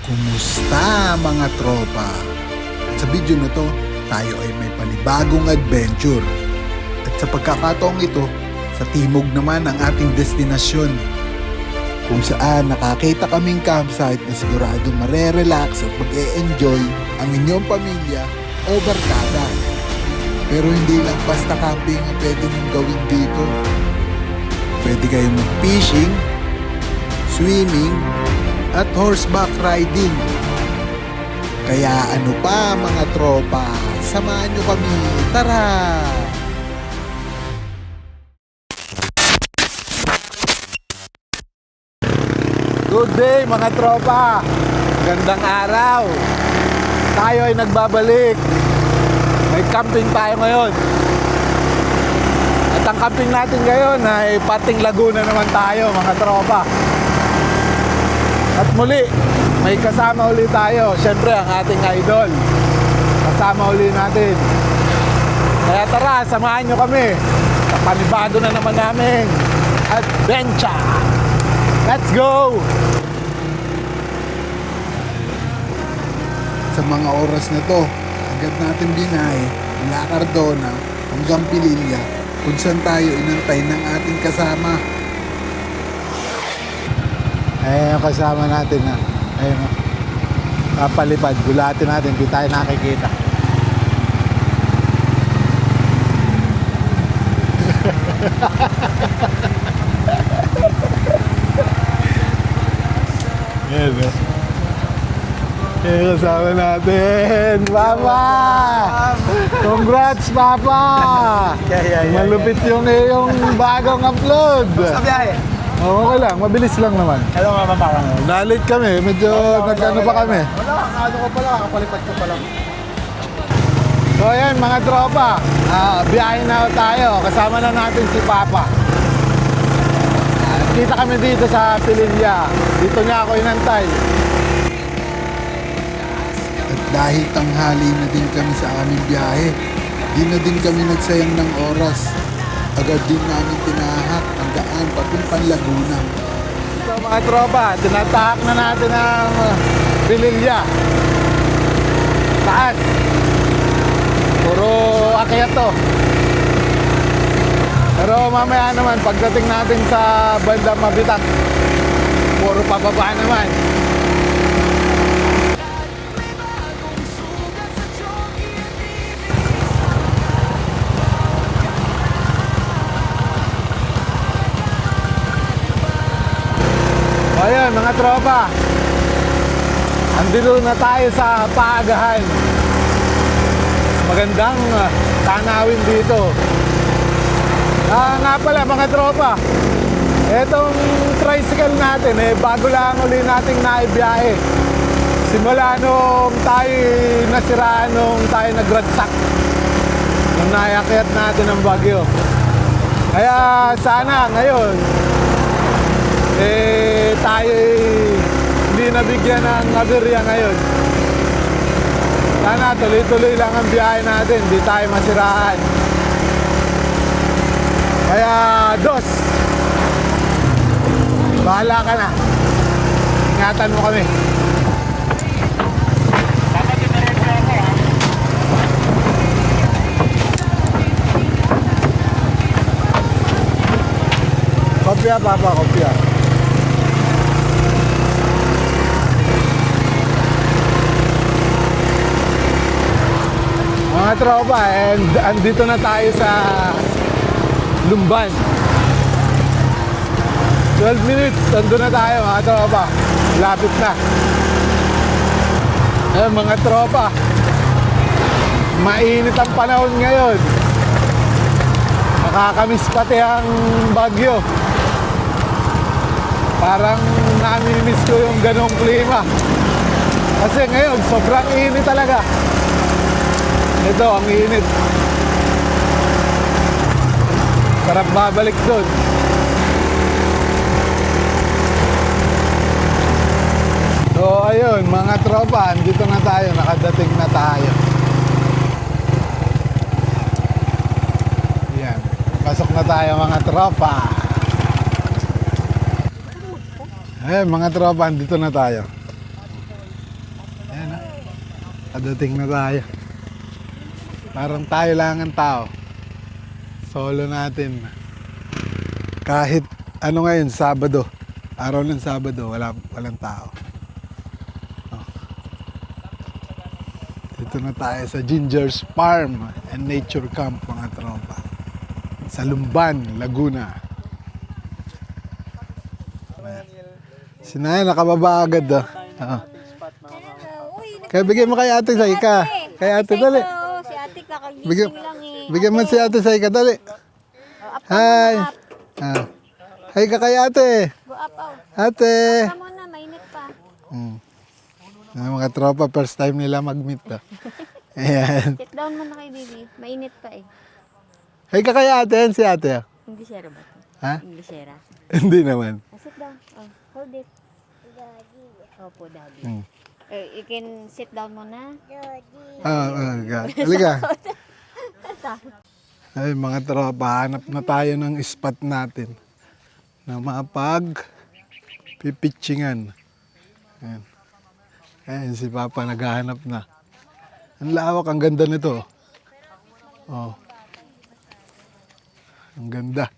Kumusta mga tropa? Sa video na to, tayo ay may panibagong adventure. At sa pagkakataong ito, sa timog naman ang ating destinasyon. Kung saan nakakita kaming campsite na sigurado marerelax at mag-e-enjoy ang inyong pamilya o barkada. Pero hindi lang basta camping ang pwede niyong gawin dito. Pwede kayong mag-fishing, swimming, at horseback riding. Kaya ano pa mga tropa, samahan nyo kami, tara! Good day mga tropa! Gandang araw! Tayo ay nagbabalik. May camping tayo ngayon. At ang camping natin ngayon ay Pating Laguna naman tayo mga tropa. At muli, may kasama uli tayo. Siyempre, ang ating idol. Kasama uli natin. Kaya tara, samahan nyo kami sa panibago na naman namin adventure. Let's go! Sa mga oras na to, agad natin binahe mula Cardona hanggang Pililla kung saan tayo inantay ng ating kasama. Ayun yung kasama natin na. Ayun o. Papalipad. Gulatin natin. Hindi tayo nakikita. Ayun o. Ayun yung kasama natin. Papa! Congrats, Papa! Malupit yung iyong bagong upload. Sa biyahe. Okay lang, mabilis lang naman. Hello mga parang. Nalit kami, medyo nagkano pa kami. Wala, ano ko pala, kapalipad ko pala. So ayan mga tropa, biyahe na tayo. Kasama na natin si Papa. Kita kami dito sa Pililla. Dito niya ako inantay. At dahil tanghali na din kami sa aming biyahe, di na din kami nagsayang ng oras. Agad din namin tinahak ang daan papuntang Laguna. So mga tropa, tinatahak na natin ang Pililla. Taas. Puro akyat to. Pero mamaya naman, pagdating natin sa bandang Mabitak, puro pababa naman. Ayan mga tropa, andito na tayo sa paagahan. Magandang tanawin dito. Nga pala mga tropa, etong tricycle natin bago lang uli nating naibiyahe. Simula nung tayo nasiraan, nung tayo nagragsak, nung naiakyat natin ang Baguio. Kaya sana ngayon tayo hindi nabigyan ng aberya ngayon. Sana tuloy-tuloy lang ang biyahe natin, hindi tayo masiraan. Kaya dos, bahala ka na, ingatan mo kami. Kopya Papa, kopya. Mga tropa, and andito na tayo sa Lumban. 12 minutes, andun na tayo mga tropa. Lapit na. Mga tropa, mainit ang panahon ngayon. Nakakamiss pati ang Baguio. Parang namimiss ko yung ganong klima. Kasi ngayon, sobrang init talaga. Ito, ang init. Sarap babalik doon. So, ayun, mga tropa, andito na tayo. Nakadating na tayo. Yan. Pasok na tayo, mga tropa. Ayun, mga tropa, andito na tayo. Padating na tayo. Parang tayo lang ang tao. Solo natin. Kahit ano ngayon, Sabado. Araw ng Sabado, walang tao. Oh. Dito na tayo sa Ginger's Farm and Nature Camp, mga tropa. Sa Lumban, Laguna. Si Naya nakababa agad ah. Oo. Kaya bigyan mo kay ate Saika. Kay ate dali. Si ate kakagising Bigyan, lang eh. bigyan mo si ate Saika dali. Hi. Ah. Hi ka kay ate. Go up, oh. Ate. Tama na, mainit pa. Ang mga tropa, first time nila mag-meet ah. Ayan. Sit down muna kay baby. Mainit pa eh. Hi ka kay ate. Yan si ate ah. Inglesera ba ito? Ha? Inglesera. Hindi naman. Sit down. Oh, hold it. Daddy. Opo, daddy. Hmm. You can sit down muna. Halika. Ay, mga tropa, hanap na tayo ng spot natin na mapag-pipitchingan. Ayan. Ayan, si Papa naghahanap na. Ang lawak, ang ganda nito. Oh. Ang ganda.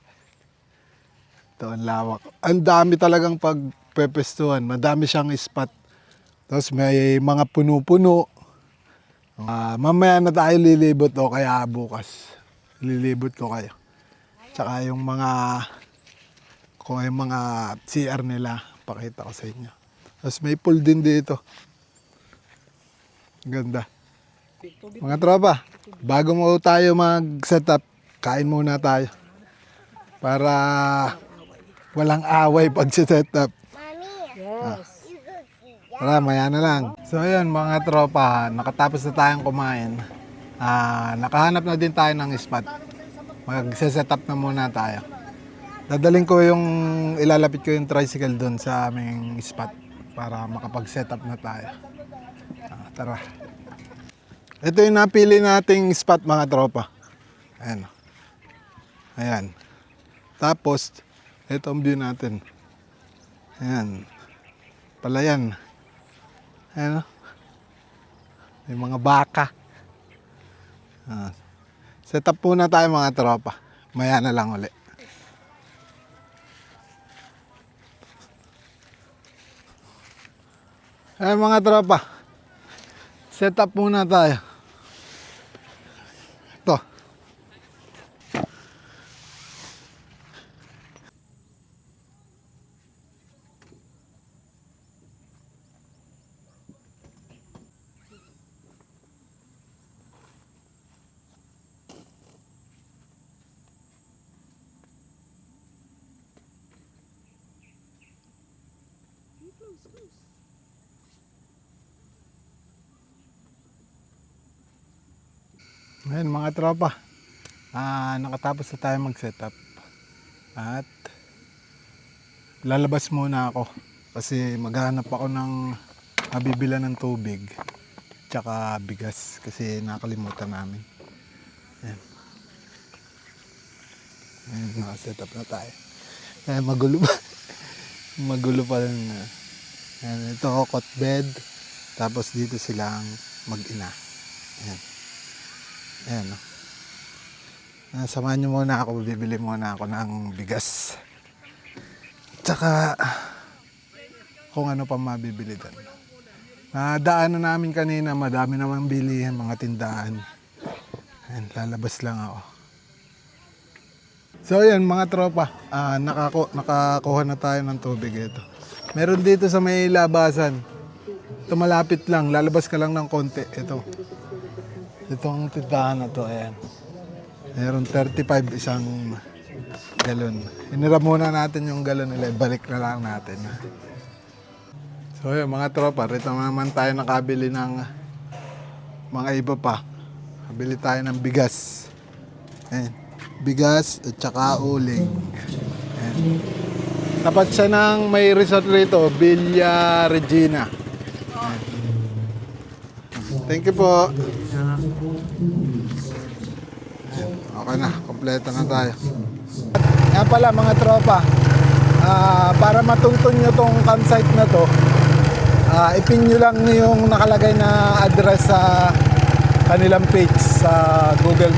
Ito, ang lawak. Ang dami talagang pagpepestuhan. Madami siyang spot. Tapos may mga puno-puno. Mamaya na tayo lilibot o kaya bukas. Lilibot ko kayo. Tsaka yung mga CR nila, pakita ko sa inyo. Tapos may pool din dito. Ganda. Mga tropa, bago mo tayo mag-setup, kain muna tayo. Para walang away pag setup. Yes. Tara, maya na lang. So ayan mga tropa, nakatapos na tayong kumain. Nakahanap na din tayo ng spot. Mag-set up na muna tayo. Dadaling ko ilalapit ko yung tricycle doon sa aming spot para makapag-set up na tayo. Tara. Ito yung napili nating spot mga tropa. Ayan. Ayan. Tapos, ito ang view natin. Ayan. Palayan. Ayan o. May mga baka. Set up muna tayo mga tropa. Maya na lang uli. Ayan mga tropa. Set up muna tayo. Ito. Ayan mga tropa, nakatapos na tayo mag-setup at lalabas muna ako kasi maghanap ako ng mabibila ng tubig tsaka bigas kasi nakalimutan namin. Ayan. Ayan, nakasetup na tayo. Ayan, magulo pa. Magulo pa rin. Ayan, ito cot bed tapos dito silang mag-ina. Ayan. Ayan, no? Samahan nyo muna ako, bibili muna ako ng bigas. Tsaka, kung ano pa mabibili doon. Daanan namin kanina, madami namang bilihan, mga tindahan. Ayan, lalabas lang ako. So, ayan, mga tropa, nakakuha na tayo ng tubig ito. Meron dito sa may labasan. Ito malapit lang, lalabas ka lang ng konti. Itong tindahan na to, ayan. Meron 35 isang galon. Inira muna natin yung galon nila, balik na lang natin. So yun mga tropa, rito naman tayo nakabili ng mga iba pa. Kabili tayo ng bigas. Ayan. Bigas at saka uling. Ayan. Tapat siya ng may resort rito, Villa Regina. Ayan. Thank you po. Okay na, kompleto na tayo. Yan pala mga tropa, para matuton nyo tong campsite na to, ipin nyo lang yung nakalagay na address sa kanilang page sa Google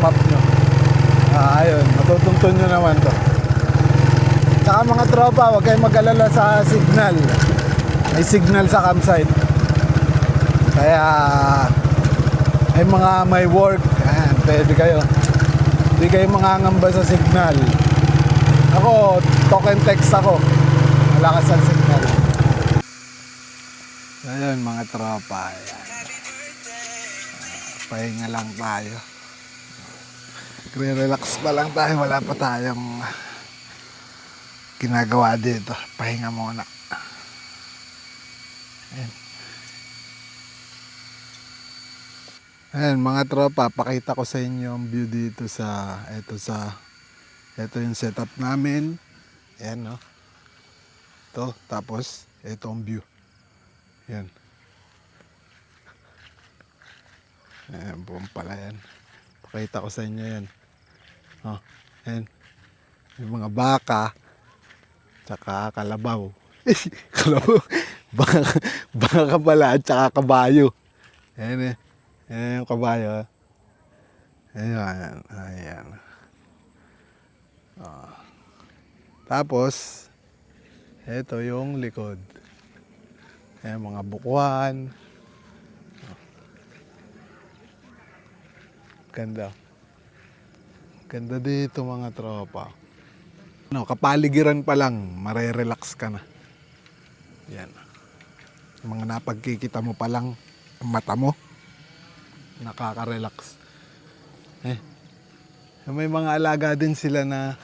Map nyo. Ayun, matutuntun nyo naman to. Tsaka mga tropa, huwag kayong mag-alala sa signal. May signal sa campsite. Kaya may mga may work, pwede kayo. Hindi kayo mangangamba sa signal. Ako, talk and text ako. Malakas ang signal. Ayun mga tropa. Ayan. Pahinga lang tayo. Relax pa lang tayo. Wala pa tayong ginagawa dito. Pahinga muna. Ayan. Ayan mga tropa, pakita ko sa inyo ang view dito sa ito yung setup namin. Ayan no. Ito, tapos ito ang view. Ayan. Ayan, buong pala yan. Pakita ko sa inyo yan. Oh, ayan. Yung mga baka, tsaka kalabaw. Kalabaw. Baka pala, tsaka kabayo. Ayan eh. Ayan yung kabayo. Ayan. Ayan. Oh. Tapos, ito yung likod. Ayan, mga bukuan. Ganda. Ganda dito mga tropa. No, kapaligiran pa lang, marerelax ka na. Yan. Yung mga napagkikita mo pa lang, ang mata mo, nakaka-relax. May mga alaga din sila na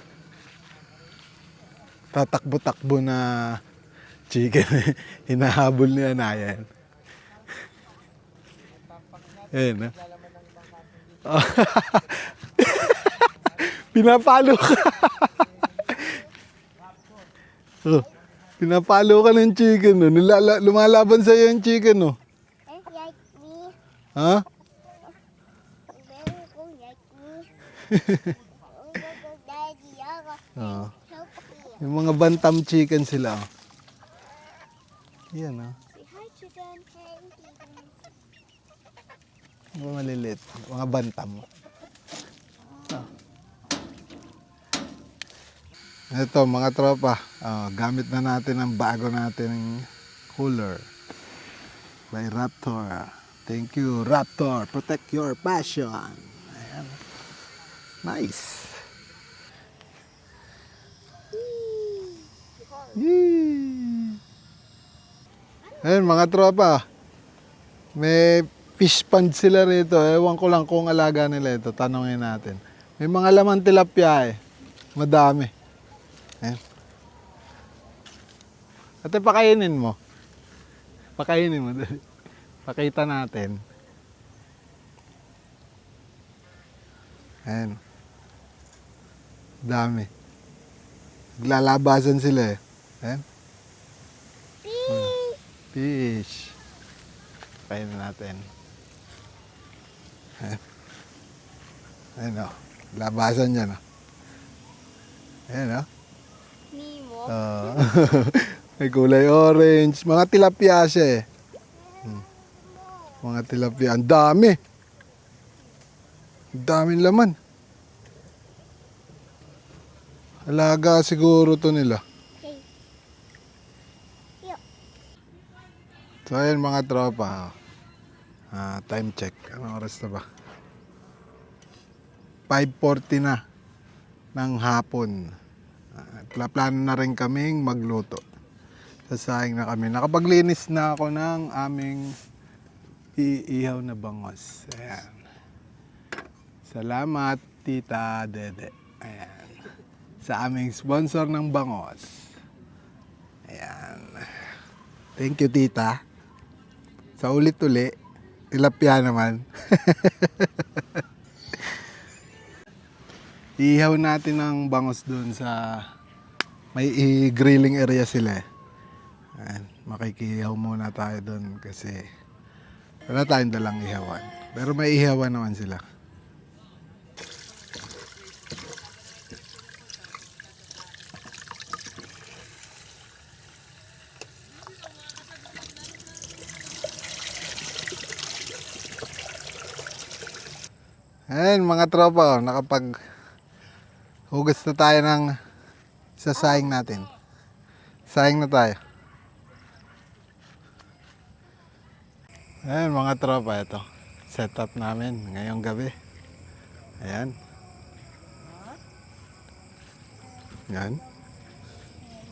tatakbo-takbo na chicken. Hinahabol niya na yan. Ayan, pinapalo ka. Oh, pinapalo ka ng chicken. No? Lumalaban sa'yo yung chicken. No? Like me. Ha? Like me. Daddy, ako. Oh. Help me. Yung mga bantam chicken sila. Oh. Yan. Oh. Say hi, chicken. Hey, chicken. Mga maliliit. Mga bantam. Oh. Ito mga tropa. Oh, gamit na natin ang bago natin cooler. By Raptor. Thank you, Raptor. Protect your passion. Ayan. Nice. Yee. Ayan mga tropa. May fish pond sila rito. Ewan ko lang kung alaga nila ito. Tanongin natin. May mga laman tilapia eh. Madami. Ayan. Ate, pakainin mo. Pakainin mo. Pakita natin. Ayan. Dami. Naglalabasan sila eh. Ayan. Fish. Pakainin natin. Ayan. Ayan o. Labasan yan o. Ayan o. Nemo. May kulay orange. Mga tilapia siya eh. Mga tilapia. Ang dami. Ang daming laman. Alaga siguro to nila. Okay. Yo. So ayan mga tropa. Time check. Anong oras na ba? 5:40 na ng hapon. Plano na rin kaming magluto. Sasayang na kami. Nakapaglinis na ako ng aming iihaw na bangos. Ayan. Salamat, Tita Dede. Ayan. Sa aming sponsor ng bangos. Ayan. Thank you, Tita. Sa ulit-uli, tilapia naman. Iihaw natin ng bangos doon sa may grilling area sila eh. Ayan, makikihaw muna tayo doon kasi wala tayong dalang ihawan. Pero may ihawan naman sila. Ayan mga tropa, oh, nakapag hugas na tayo ng sa saing natin. Saing na tayo. Ayan mga tropa, ito. Setup namin ngayong gabi. Ayan. Ayan.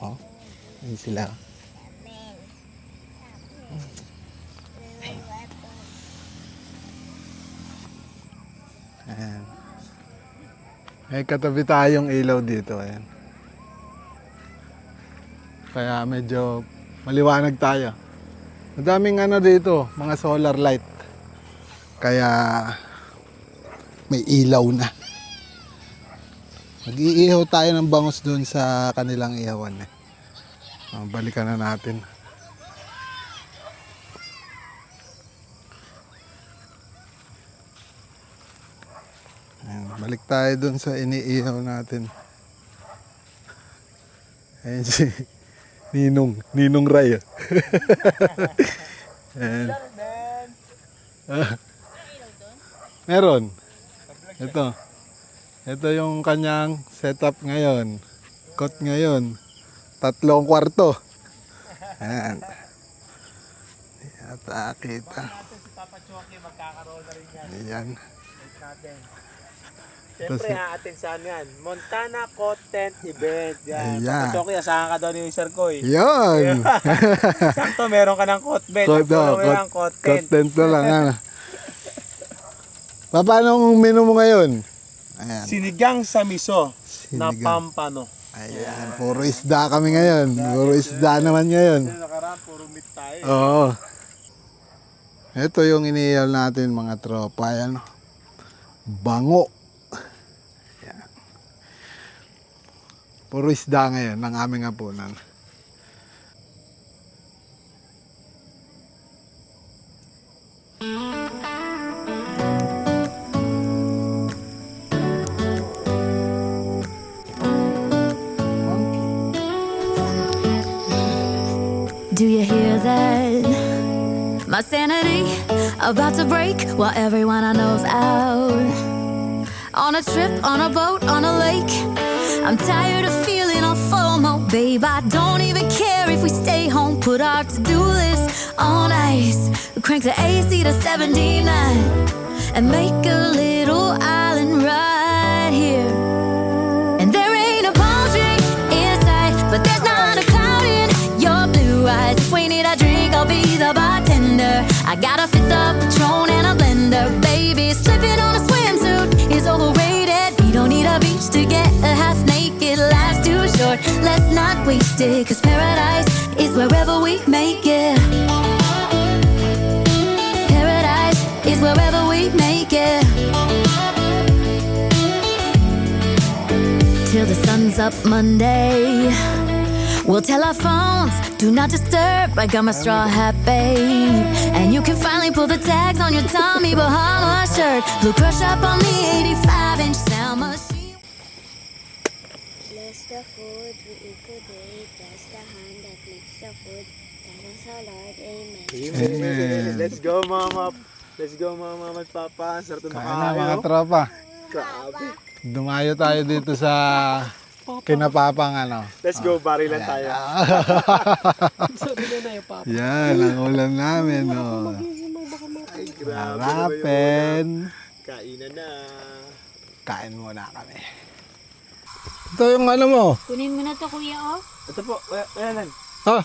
Oh, ayan sila. Ayan. May katabi tayong ilaw dito. Ayan. Kaya medyo maliwanag tayo. Madaming ano dito, mga solar light. Kaya may ilaw na. Mag-iihaw tayo ng bangus doon sa kanilang ihawan. Balikan na natin. Ayan, balik tayo doon sa iniihaw natin. Ayan si Ninong Ray. Ayan. Meron. Ito yung kanyang setup ngayon. Kot ngayon. 3 kwarto. Ayan. Yata kita. Si Papa Choki, magkakaroon na rin yan. Ayan. Natin. Siyempre, haatin saan yan? Montana Content Event. Yan. Ayan. Papa Choki, asahan ka daw ni Sir Koy. Yun. Sakto, meron ka ng content. Content na lang. Ano. Paano ang menu mo ngayon? Ayan. Sinigang sa miso na Sinigang. pampano. Ayan. Puro isda kami ngayon. Puro isda naman ngayon. Nakaraan, puro meat tayo. Oo. Ito yung iniihaw natin mga tropa. Ayan. Bango. Ayan. Puro isda ngayon ng aming hapunan. Do you hear that? My sanity about to break while everyone I know's out. On a trip, on a boat, on a lake. I'm tired of feeling all FOMO, babe. I don't even care if we stay home. Put our to-do list on ice. Crank the AC to 79 and make a little island right here. And there ain't a palm tree in sight, but there's not a cloud in your blue eyes. If we need a drink, I'll be the bartender. I got a fifth of Patron and a blender. Baby, slipping on a swimsuit is overrated. We don't need a beach to get a half naked. Life's too short, let's not waste it. Cause paradise is wherever we make it. Paradise is wherever we make it. Till the sun's up Monday. We'll tell our phones, do not disturb. I got my straw hat, babe. And you can finally pull the tags on your Tommy Bahama shirt. Blue crush up on the 85-inch sound machine. Bless the food we eat today. Bless the hand that makes the food. Bless us, O Lord. Amen. Amen. Let's go, mama. Let's go, mama at papa. Sarap na Kaya na mga makahayo. tropa. Grabe. Dumayo tayo dito sa kinapapang ano. Let's go, barilan tayo. Yan, ang ulam namin. Oh. Ay, grabe. Harapen. Kainan na. Kain muna kami. Ito yung ano mo. Kunin mo na to, kuya, oh. Ito po, ayan. Oh.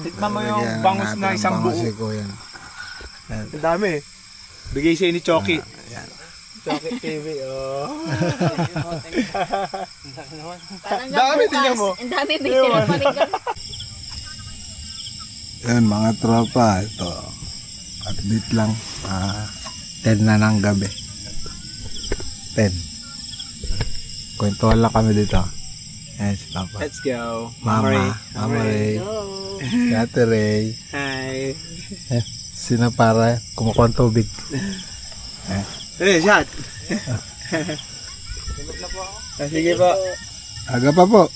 Tikman mo yung Lagyan bangus natin na ang isang bangus buo. si Kuya. Yan. Ang dami. Bigay sa'yo ni Choki. Yan. Choki TV, oh. Parang Dami, tingnan mo. Ang dami, bitin ang panigang. Yan mga tropa. Ito. Update lang. 10 na ng gabi. 10. Kwentuhan lang kami dito. Yan si Papa. Let's go. Mama. Mama Ray. Si Ate Ray. Hi. Sina para kumukuha ng tubig. Shot. Sige po. Aga pa po.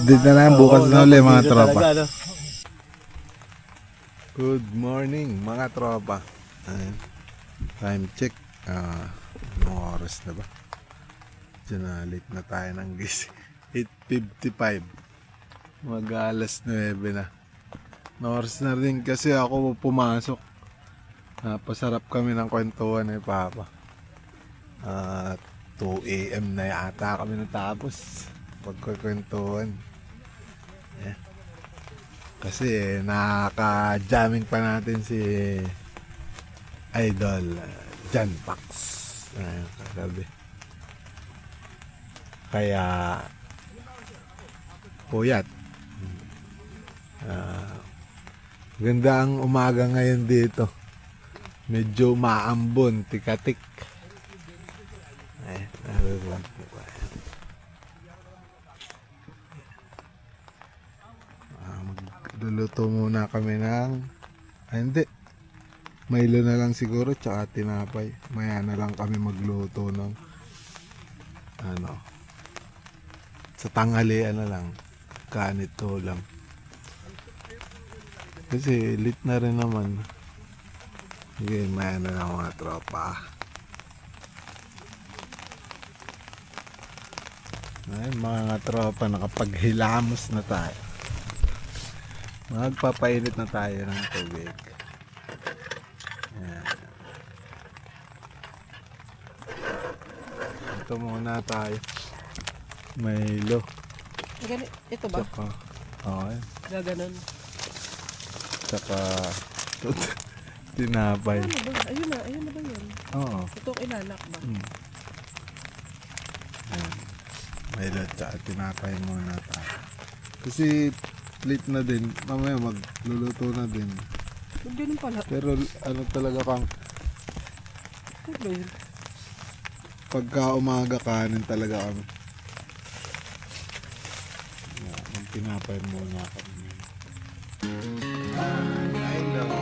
Dito na lang bukas na ulit mga tropa. Good morning mga tropa. Ayan. Time check. Anong oras na ba? Late na tayo ng gising. 8:55. Mag-alas 9 na. Oras na rin kasi ako pumasok. Napasarap kami ng kwentuhan ni Papa. 2 AM na yata kami natapos pagkukwentuhan. Yeah. Kasi nakaka-jamming pa natin si Idol John Pax. Ayun, kagabi. Kaya puyat. Ganda ang umaga ngayon dito. Medyo maambon, tikatik. Ay, nalulunod po ba? Magluluto muna kami ng... hindi. Milo na lang siguro, tsaka tinapay. Maya na lang kami magluto ng... sa tanghalian na lang. Kanit ulam. Kasi late na rin naman. Sige, maya na lang mga tropa. Ay, mga tropa, nakapaghilamos na tayo. Magpapainit na tayo ng tubig. Ayan. Ito muna tayo. Milo. Ito ba? Tsaka, okay. Gaganon. Tsaka, tinapay. Ayun na ba yun? Oo. Ito ilanak ba? Ayan. Milo tsaka tinapay muna tayo. Kasi late na din. Mamaya magluluto na din. Ganun pala. Pero ano talaga kang Ano ba yun? pagka umaga kanin talaga kami. Magtinapay muna kami. I know.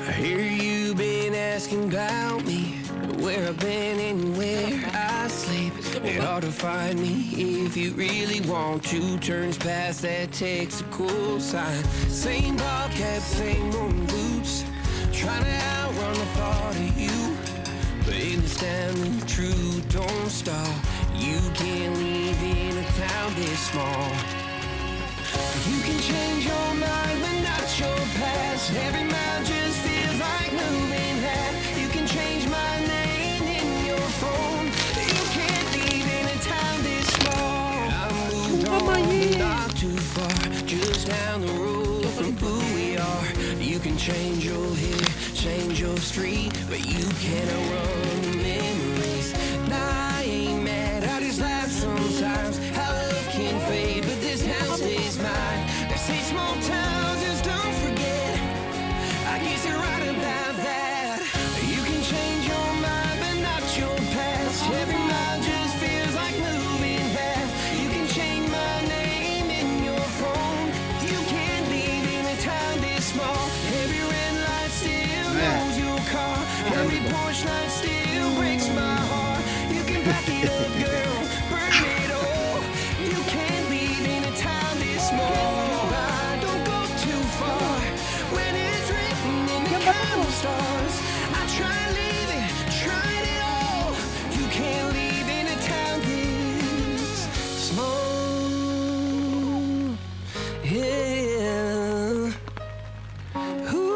I hear you been asking about me, where I've been and where I sleep. It's hard to find me if you really want to. Turns past that takes a cool sign. Same bobcat, same old boots, trying to outrun the thought of you. But in this town, the truth don't stop. You can't leave in a town this small. You can change your mind, but not your past. Every mile just feels like moving half. You can change my name in your phone. You can't leave in a town this small. I moved on, not too far, just down the road from who we are. You can change your hair, change your street, but you cannot run the memories. Nah, I ain't mad, I just laugh sometimes. How love can fade, but this town stays mine. They say small towns just don't forget. I guess you're right about that. You can change your mind, but not your past. Every mile just feels like moving fast. You can change my name in your phone. You can't leave in a town this small. Every red light still knows your car. Every porch light still breaks my heart. You can back it up, girl, burn it all. You can't leave in a town this small. Don't go too far when it's written in the color stars. I try leaving, tried it all. You can't leave in a town this small. Yeah. Ooh.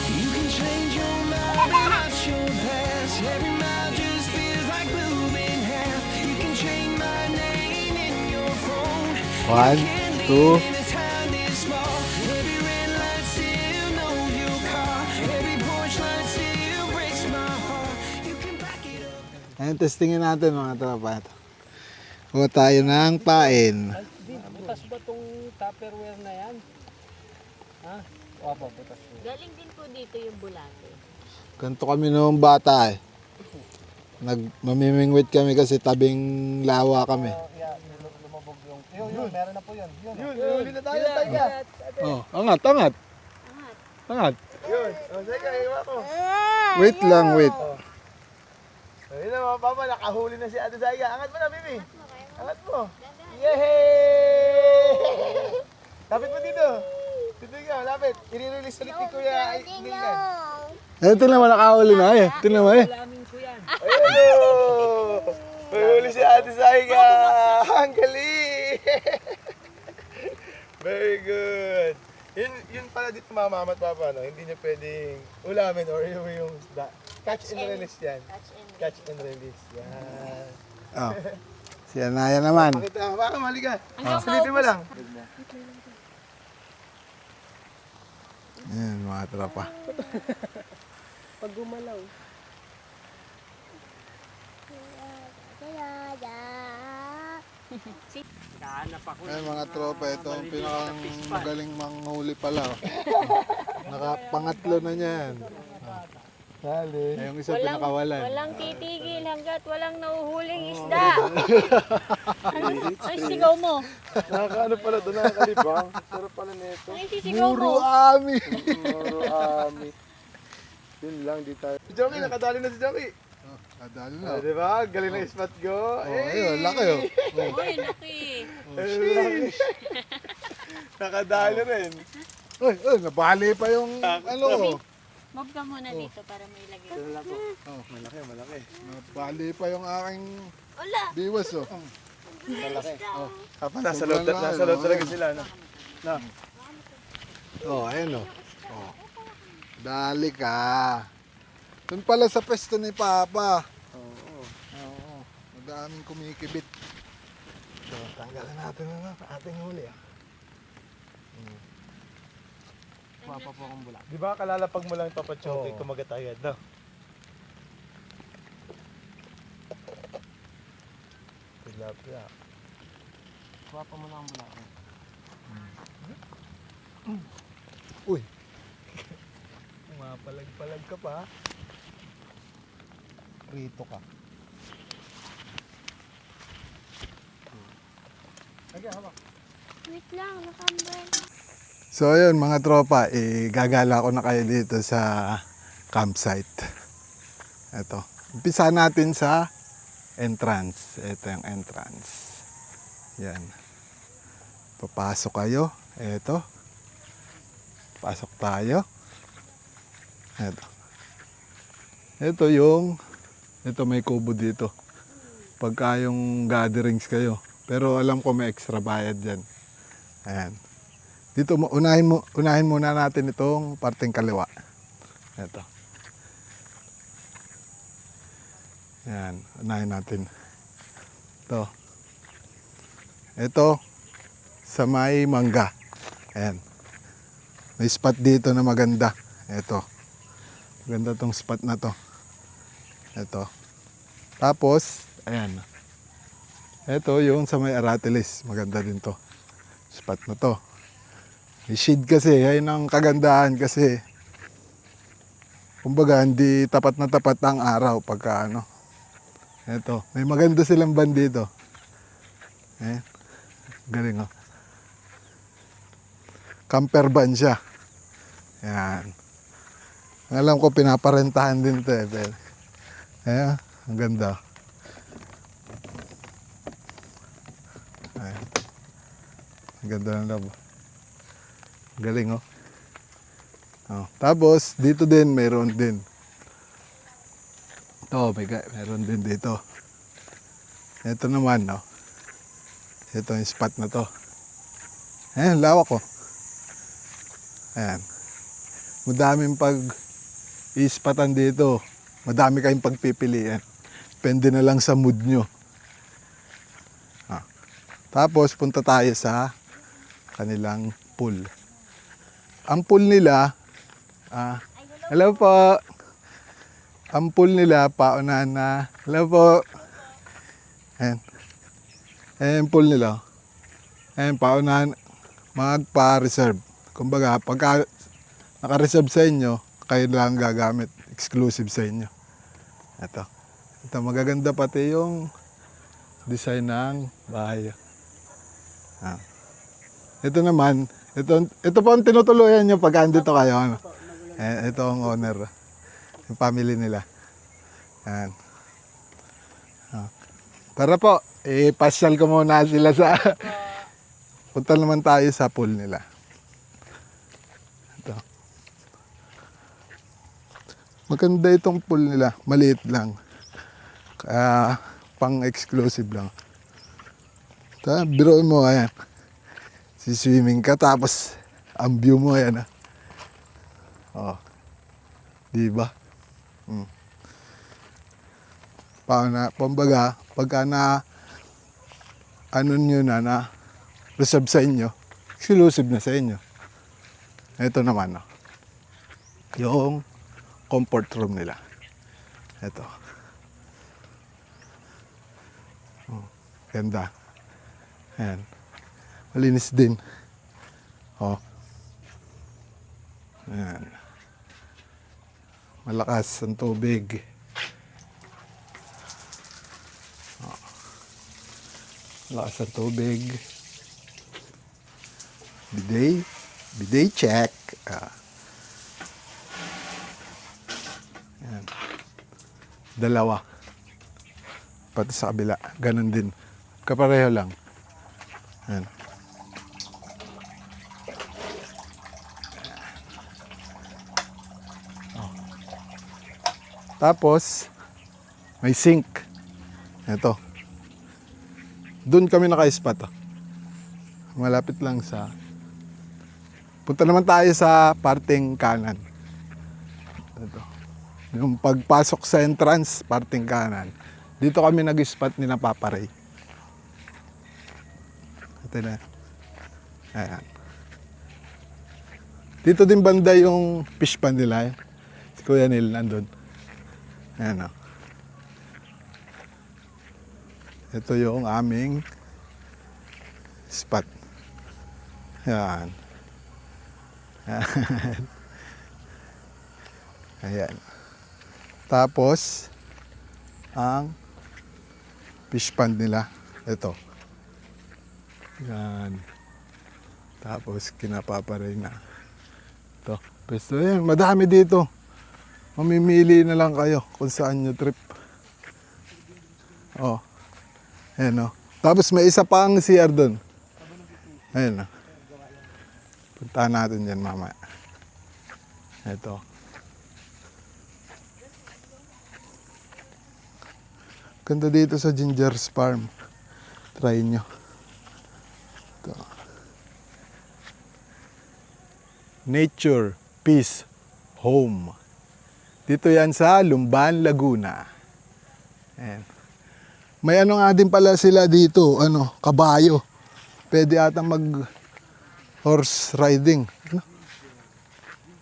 You can change your mind, but not your past. Every mile just feels like moving half. You can change my name in your phone. 1, 2, In a town this small, every red light still knows your car. Every porch light still breaks my heart. You can back it up. Ayan, testingin natin mga tropa. Kuha tayo ng pain. Butas ba tong Tupperware na yan? Ha? Opo, butas po. Galing din po dito yung bulate. Ganito kami noong bata eh. Mamimingwit kami kasi tabing lawa kami. Lumabog yung... Yun, meron na po yun. Yun, Yun, huli na tayo, tayo. Oh, angat, angat. Angat. Angat. Yun. O, sige, iwa ko. Wait lang, wait. Ayun na mga papa, nakahuli na si Ate Zaya. Angat mo na, Bibi. Angat mo. Yay! Lapit mo dito. Dito ka, lapit. I-release ulit ni Kuya Dilgan. Ito naman nakahuli na eh. Ito naman eh. Ayun o! May huli si Ate Zaya. Ang galing! Very good. Yun pala dito mama at papa, no? Hindi niya pwedeng ulamin or yung catch and release yan. Catch and release. Yan. Oh. Si Anaya naman. Pakita mo, baka mali ka. Silipin mo lang. Ayan, mga tropa. Pag gumalaw. Kahanap ako. Ayan mga tropa, ito ang pinakang magaling manghuli pala. Oh. Nakapangatlo na niyan. Dali. Ay, yung isa pinakawalan. Walang titigil hanggat walang nahuhuling isda. Ay, sigaw mo. Nakakaano pala ito, nakakalibang. Sarap pala nito. Ay, sisigaw Puro mo. ami. Moro ami. Yun lang, di tayo. Si Joey, nakadali na si Joey. Kadali Ah, na. di ba? Galing na spot go. Oh, ayun, laki oh. Oh. Uy, laki. Nakadali rin. Uy, nabali pa yung ano. Move ka muna dito para may lagay. Oh, Malaki, malaki. nabali pa yung aking biwas oh. Malaki. Oh. Kapag nasa loob talaga sila, no? No. Oh, ayun oh. Oh. Dali ka. Doon pala sa pwesto ni Papa. Oo. Oo. Madaming kumikibit. So, tanggalin natin na ating huli ah. Papa po akong bulak. Di ba kalalapag mo lang papachoke, kumagat agad, no? Tilapia. Papa mo lang ang bulak. Uy, Mapalag-palag ka pa. rito ka. Wait lang, nakambal. So ayun mga tropa, gagala ko na kayo dito sa campsite. Ito. Umpisa natin sa entrance. Ito yung entrance. Yan. Papasok kayo. Ito. Pasok tayo. Ito. Ito may kubo dito. Pagka yung gatherings kayo. Pero alam ko may extra bayad dyan. Ayan. Dito unahin muna natin itong parteng kaliwa. Ito. Yan, unahin natin. Ito. Ito sa may mangga. Ayan. May spot dito na maganda. Ito. Maganda tong spot na to. Ito. Tapos, ayan. Ito yung sa may Aratilis. Maganda din to. Spot na to. May shade kasi, ayun ang kagandahan kasi kumbaga hindi tapat na tapat ang araw pagka ano. Ito, may maganda silang van dito. Galing oh. Camper van siya. Yan. Alam ko pinaparentahan din ito eh. Pero, ayan, ang ganda. Ayan. Ang ganda ng labo. Galing oh. Oh. Tapos dito din mayroon din. Meron din dito. Ito naman no. Ito yung spot na to. Ayan, lawak oh. Ayan. Madaming i-spotan dito. Madami kayong pagpipilian. Depende na lang sa mood nyo. Ah. Tapos punta tayo sa kanilang pool. Ang pool nila, hello po. Ang pool nila, paunahan na, hello po. Ayan. Ayan yung pool nila. Ayan, paunahan, magpa-reserve. Kumbaga, pagka naka-reserve sa inyo, kayo lang gagamit. Exclusive sa inyo. Ito. Ito, magaganda pati yung design ng bahay. Ito naman, ito po ang tinutuluyan nyo pag andito kayo. Ano? Ito ang owner. Yung family nila. Yan. Tara po, pasyal ko muna sila sa... Punta naman tayo sa pool nila. Ito. Maganda itong pool nila. Maliit lang. Kaya pang-exclusive lang. Ito, biruin mo, ayan. Si-swimming ka, tapos ang view mo, ayan. Oh. Diba? Pambaga, pagka na ano nyo na reserve sa inyo, exclusive na sa inyo. Ito naman, yung comfort room nila. Ito. Ganda. Ayan. Malinis din. Oh. Ayan. Malakas ang tubig. Lakas ng tubig. Bidet check. Yan. Dalawa. Pati sa kabila. Ganon din. Kapareho lang. Yan. Oh. Tapos, may sink. Ito. Doon kami naka-spot. Malapit lang sa... Punta naman tayo sa parteng kanan. Ito. Yung pagpasok sa entrance, parteng kanan. Dito kami nag-spot ni na Papa Ray. Ito na. Ayan. Dito din banda yung fish pond nila. Si Kuya Neil nandun. Ayan o. Ito yung aming spot. Yan. Ayan. Tapos, ang fish pond nila. Ito. Yan. Tapos, kinapaparay na. Ito. Pwesto yan. Madami dito. Mamimili na lang kayo kung saan nyo trip. Oh. Ayan o. Tapos may isa pang CR doon. Ayan o. Puntahan natin yan mamaya. Ito. Ganda dito sa Ginger's Farm. Try nyo. Ito. Nature, Peace, Home. Dito yan sa Lumban, Laguna. Ayan. May ano nga din pala sila dito, kabayo. Pwede ata mag horse riding.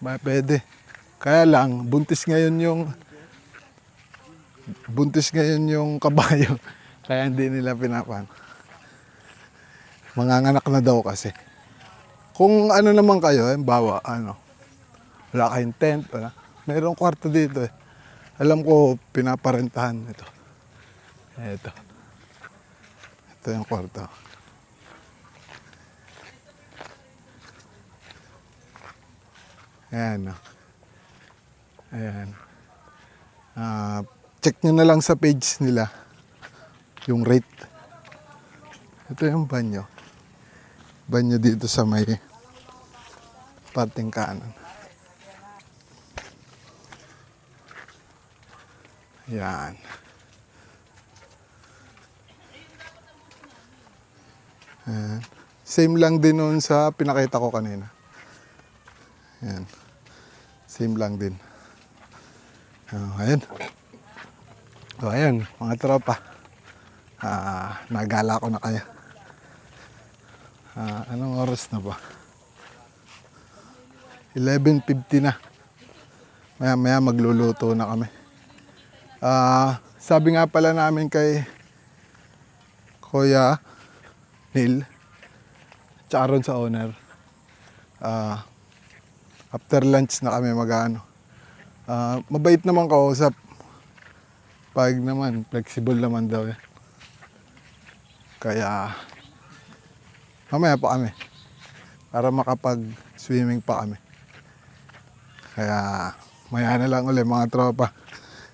Pwede. Kaya lang, buntis ngayon yung kabayo. Kaya hindi nila pinapan. Manganganak na daw kasi. Kung ano naman kayo, bawa, wala kayong tent, wala. Mayroong kwarto dito eh. Alam ko, pinaparentahan ito. Ito yung kwarto. Ayan. Ayan. Check nyo na lang sa page nila yung rate. Ito yung banyo. Banyo dito sa may parteng kanan. Ayan. Ayan. Same lang din noon sa pinakita ko kanina. Ayan. Same lang din. Ayan. So, ayan, mga tropa. Nagala ko na kaya. Anong oras na ba? 11:50 na. Maya magluluto na kami. Sabi nga pala namin kay Kuya Neil, tsaka ron sa owner, after lunch na kami mabait naman kausap. Pag naman, flexible naman daw yan. Kaya, mamaya pa kami. Para makapag-swimming pa kami. Kaya maya na lang ulit mga tropa.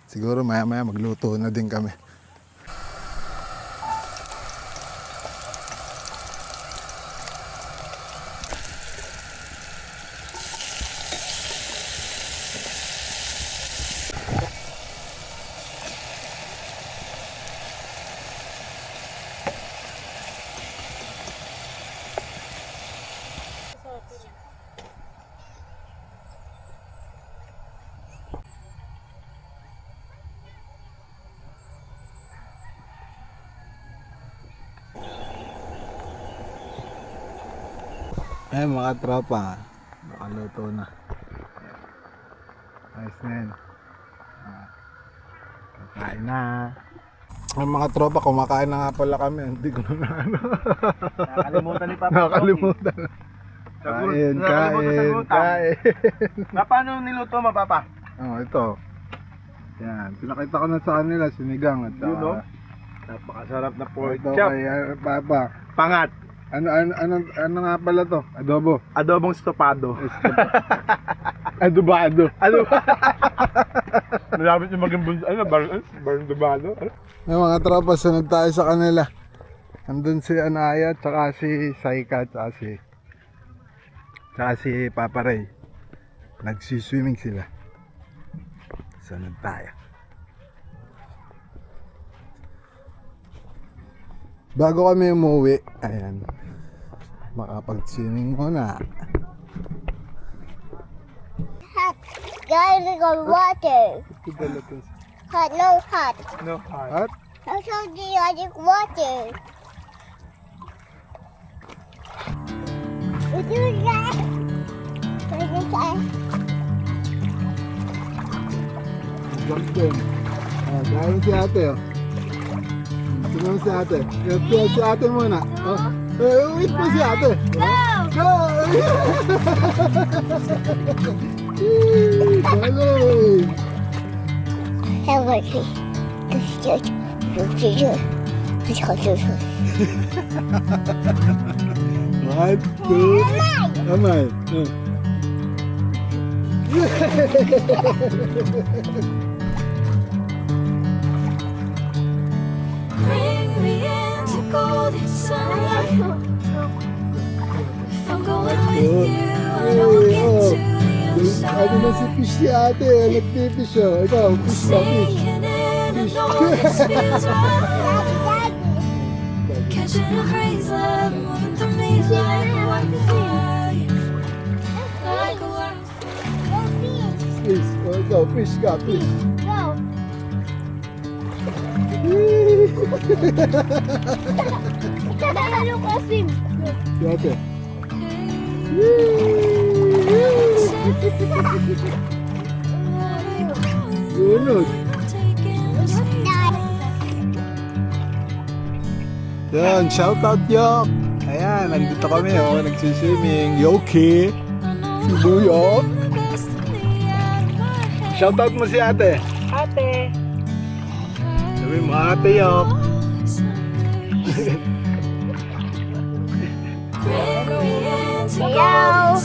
Siguro maya magluto na din kami. Ay mga tropa, nakaluto na. Ayos na yan. Kakain na. Ay mga tropa, kumakain na nga pala kami. Hindi ko na ano. Nakakalimutan ni Papa. Nakakalimutan na. Kain. Paano niluto mo, Papa? Oh, ito. Yan, pinakita ko na sa kanila, sinigang at Yun, no? Napakasarap na pork ito chop. kay Papa. Pangat. Ano nga pala to? Adobo. Adobong stopado. Adobado. Malapit yung maging barang dubado. May mga tropa, sunod tayo sa kanila. Andun si Anaya, tsaka si Saika, tsaka si Papa Ray. Nagsiswimming sila. Sunod tayo. Bago kami umuwi, ayan, makapag-swimming muna. Gotta go water. Hot, no hot. No hard. At No sodium water. Would you like? jump din. Dahil si ate, oh. Sino si ate? Si ate muna. Oh. Wait po si ate. Go! Galing! Hello, One, two, amay. Bring me into golden sunlight. If I'm going with you, I don't get to the other Ano na si side. Fish si ate, nagpipish oh. Ikaw, fish ka, fish. Singing in the noise feels right. Catching a breeze, love moving through me like a wildfire. Like a wildfire. Fish, oh, ikaw, fish ka, fish. Si ate. Lunod. Yan, shoutout Yok. Ayan, nandito kami oh, nagsiswimming. Yoki. Si Buyok. Shoutout mo si ate. Ate. Sabi mo ate Yok. Hello.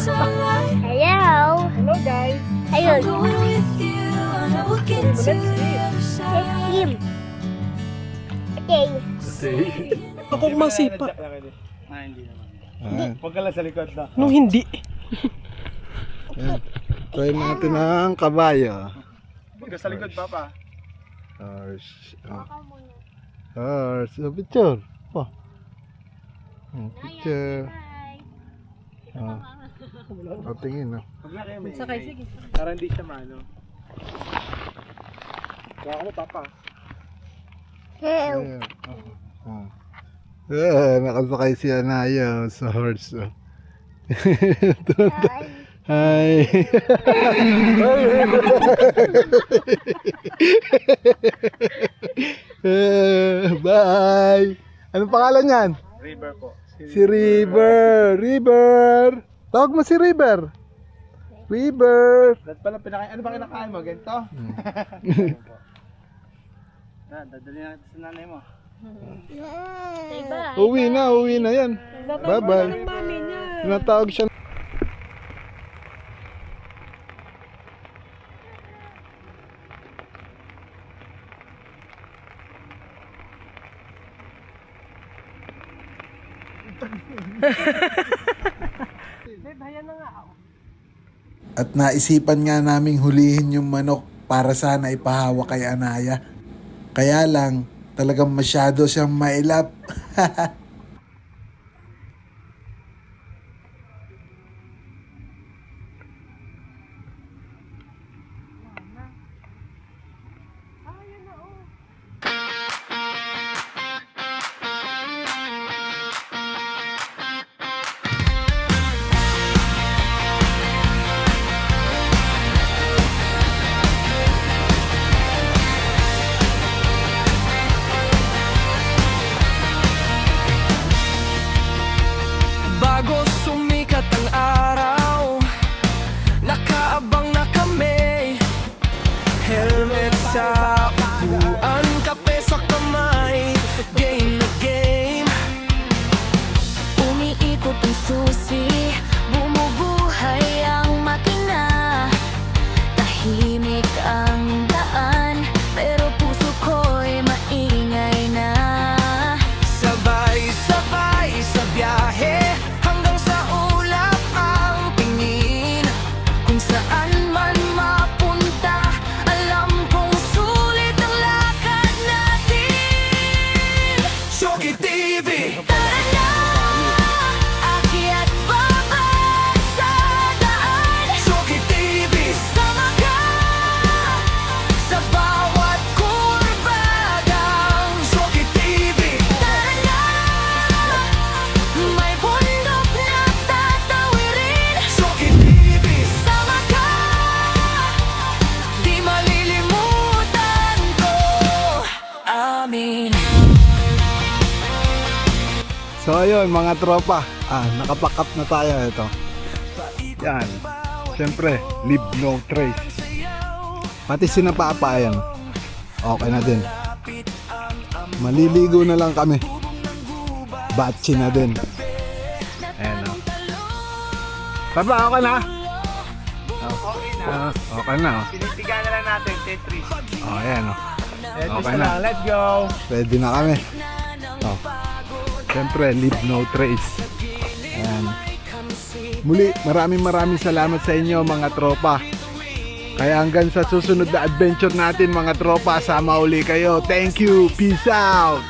Hello. Hello guys. Ayun. Going with you, I will get to the other side. Him. Okay. Akong masipa. Hindi naman. Ayan. Huwag ka lang sa likod na. Nung hindi. Ayan. Try natin ang kabayo. Huwag ka sa likod, Papa. Horse. Horse. Oh, picture. Oh. Oh, picture. Oh. Oh, tingin, no? Huwag na kayo may Sakay, sige. Para hindi siya maano. Kaya mo, Papa. Hello. Ayan. Oh. Oh. Ah, nakasakay si Anaya sa horse. Oh. Hi. Bye. Anong pangalan niyan? River po. Si River. River. Tawag mo si River. River. Dahil pala ano ba kinakain mo? Ganito? Dadali natin sa nanay mo. Uwi na yan. Bye-bye. Mami niya. Tinatawag siya. Ayan na nga. At naisipan nga naming hulihin yung manok para sana ipahawa kay Anaya. Kaya lang, talagang masyado siyang mailap. Bago sumikat ang araw, nakaabang na kami. Helmet sa upuan, kape sa kamay, game na game. Umiikot ang susi, bumubuhay ang makina. Tahimik ang daan, pero puso ko'y maingay na. Sabay-sabay sa biyahe, hanggang sa ulap ang tingin. Kung saan man mapunta, alam kong sulit ang lakad natin. Shoki TV! Tara na, akyat baba sa daan. Shoki TV! Sama ka sa bawat kurbagang. Shoki TV! Tara na, may bundok na tatawirin. Shoki TV! Sama ka, di malilimutan ko. Amin. So ayun mga tropa, nakapack up na tayo ito. Yan, siyempre, leave no trace. Pati sinapapayan, okay na din. Maliligo na lang kami. Batsi na din. Ayan o. Papa, okay na? Okay na. Pinitigan na lang natin, Tetris. Ayan o. Tetris Okay na na. lang, let's go! Ready na kami. Siyempre, leave no trace. Ayan. Muli, maraming salamat sa inyo mga tropa. Kaya hanggang sa susunod na adventure natin mga tropa, sama uli kayo. Thank you. Peace out.